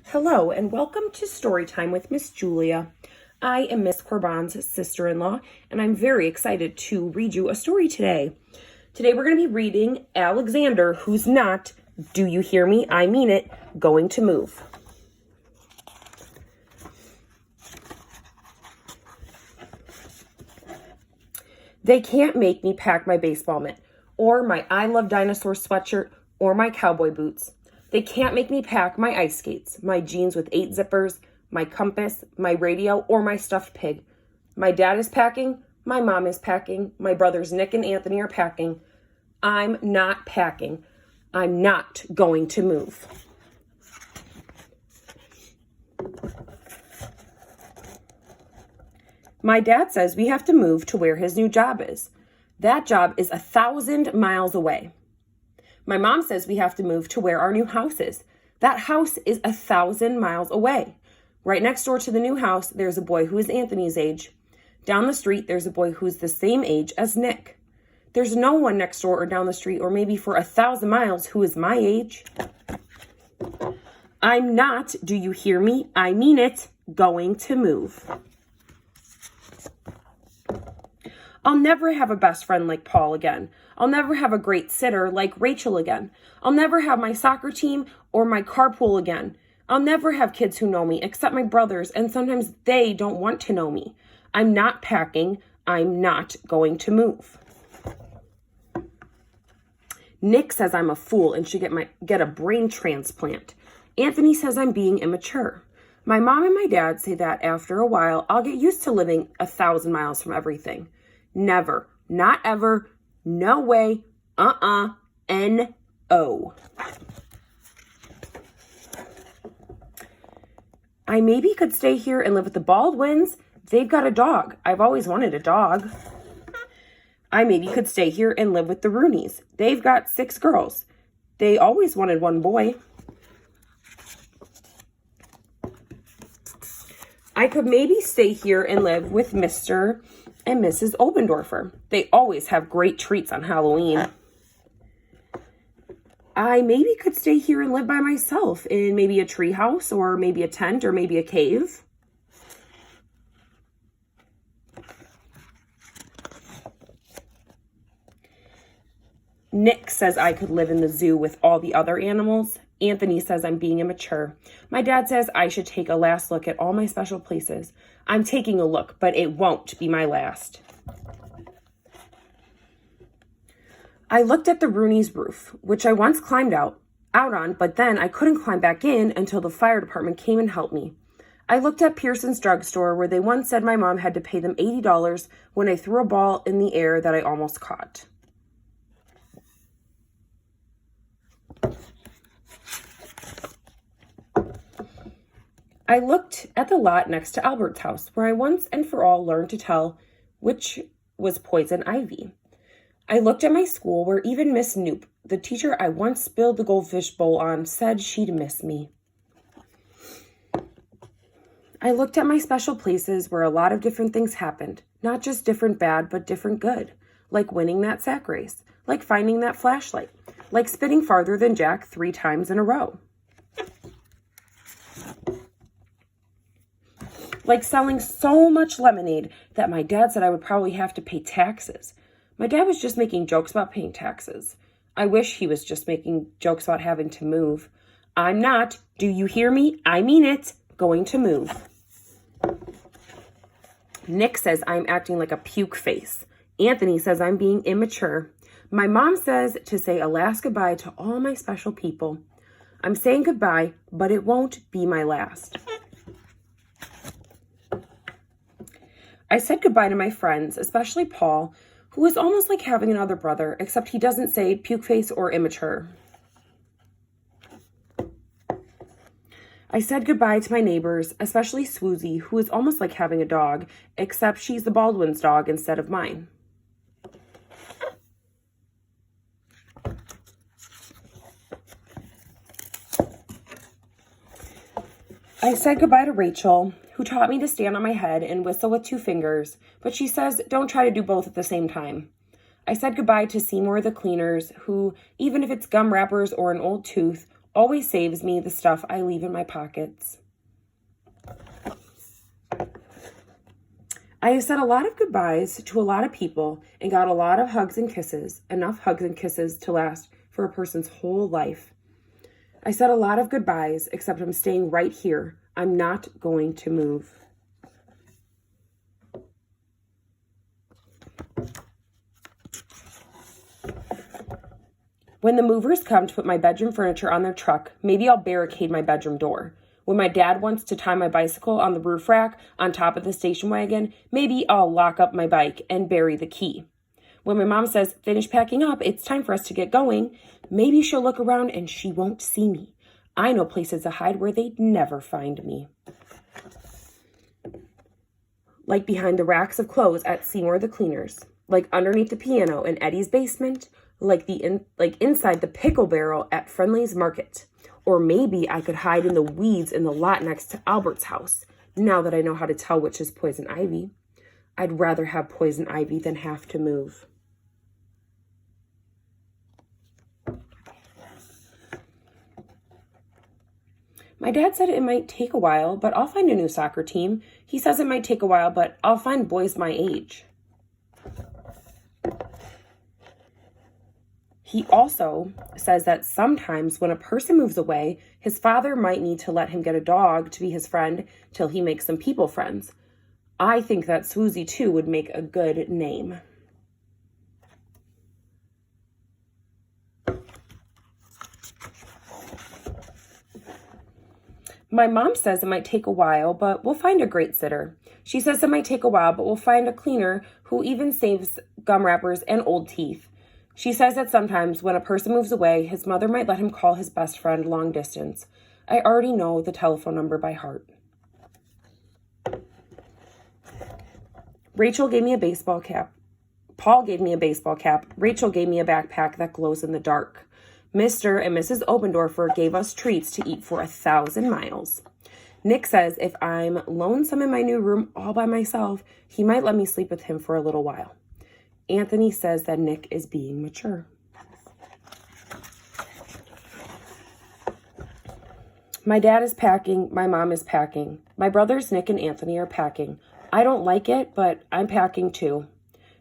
Hello and welcome to Storytime with Miss Julia. I am Miss Corbon's sister-in-law and I'm very excited to read you a story today. Today we're going to be reading Alexander, who's not, do you hear me? I mean it, going to move. They can't make me pack my baseball mitt, or my I Love Dinosaurs sweatshirt, or my cowboy boots. They can't make me pack my ice skates, my jeans with 8 zippers, my compass, my radio, or my stuffed pig. My dad is packing, my mom is packing, my brothers Nick and Anthony are packing. I'm not packing. I'm not going to move. My dad says we have to move to where his new job is. That job is 1,000 miles away. My mom says we have to move to where our new house is. That house is 1,000 miles away. Right next door to the new house, there's a boy who is Anthony's age. Down the street, there's a boy who's the same age as Nick. There's no one next door or down the street or maybe for 1,000 miles who is my age. I'm not, do you hear me? I mean it, going to move. I'll never have a best friend like Paul again. I'll never have a great sitter like Rachel again. I'll never have my soccer team or my carpool again. I'll never have kids who know me except my brothers, and sometimes they don't want to know me. I'm not packing. I'm not going to move. Nick says I'm a fool and should get a brain transplant. Anthony says I'm being immature. My mom and my dad say that after a while, I'll get used to living 1,000 miles from everything. Never, not ever, no way, N-O. I maybe could stay here and live with the Baldwins. They've got a dog. I've always wanted a dog. I maybe could stay here and live with the Rooneys. They've got 6 girls. They always wanted one boy. I could maybe stay here and live with Mr. and Mrs. Obendorfer. They always have great treats on Halloween. I maybe could stay here and live by myself in maybe a tree house or maybe a tent or maybe a cave. Nick says I could live in the zoo with all the other animals. Anthony says I'm being immature. My dad says I should take a last look at all my special places. I'm taking a look, but it won't be my last. I looked at the Rooney's roof, which I once climbed out on, but then I couldn't climb back in until the fire department came and helped me. I looked at Pearson's drugstore where they once said my mom had to pay them $80 when I threw a ball in the air that I almost caught. I looked at the lot next to Albert's house, where I once and for all learned to tell which was poison ivy. I looked at my school, where even Miss Knoop, the teacher I once spilled the goldfish bowl on, said she'd miss me. I looked at my special places where a lot of different things happened, not just different bad, but different good, like winning that sack race, like finding that flashlight, like spitting farther than Jack 3 times in a row. Like selling so much lemonade that my dad said I would probably have to pay taxes. My dad was just making jokes about paying taxes. I wish he was just making jokes about having to move. I'm not, do you hear me? I mean it, going to move. Nick says I'm acting like a puke face. Anthony says I'm being immature. My mom says to say a last goodbye to all my special people. I'm saying goodbye, but it won't be my last. I said goodbye to my friends, especially Paul, who is almost like having another brother, except he doesn't say puke face or immature. I said goodbye to my neighbors, especially Swoozie, who is almost like having a dog, except she's the Baldwin's dog instead of mine. I said goodbye to Rachel, who taught me to stand on my head and whistle with 2 fingers, but she says don't try to do both at the same time. I said goodbye to Seymour the cleaners, who, even if it's gum wrappers or an old tooth, always saves me the stuff I leave in my pockets. I have said a lot of goodbyes to a lot of people and got a lot of hugs and kisses, enough hugs and kisses to last for a person's whole life. I said a lot of goodbyes, except I'm staying right here. I'm not going to move. When the movers come to put my bedroom furniture on their truck, maybe I'll barricade my bedroom door. When my dad wants to tie my bicycle on the roof rack on top of the station wagon, maybe I'll lock up my bike and bury the key. When my mom says, finish packing up, it's time for us to get going, maybe she'll look around and she won't see me. I know places to hide where they'd never find me. Like behind the racks of clothes at Seymour the Cleaners, like underneath the piano in Eddie's basement, like inside the pickle barrel at Friendly's Market. Or maybe I could hide in the weeds in the lot next to Albert's house, now that I know how to tell which is poison ivy. I'd rather have poison ivy than have to move. My dad said it might take a while, but I'll find a new soccer team. He says it might take a while, but I'll find boys my age. He also says that sometimes when a person moves away, his father might need to let him get a dog to be his friend till he makes some people friends. I think that Swoozie too would make a good name. My mom says it might take a while, but we'll find a great sitter. She says it might take a while, but we'll find a cleaner who even saves gum wrappers and old teeth. She says that sometimes when a person moves away, his mother might let him call his best friend long distance. I already know the telephone number by heart. Rachel gave me a baseball cap. Paul gave me a baseball cap. Rachel gave me a backpack that glows in the dark. Mr. and Mrs. Obendorfer gave us treats to eat for 1,000 miles. Nick says if I'm lonesome in my new room all by myself, he might let me sleep with him for a little while. Anthony says that Nick is being mature. My dad is packing. My mom is packing. My brothers Nick and Anthony are packing. I don't like it, but I'm packing too.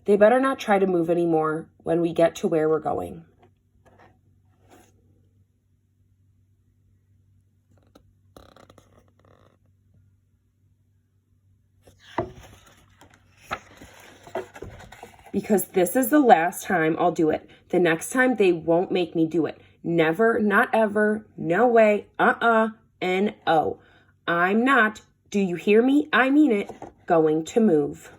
They better not try to move anymore when we get to where we're going. Because this is the last time I'll do it. The next time they won't make me do it. Never, not ever, no way, N-O. I'm not, do you hear me? I mean it, going to move.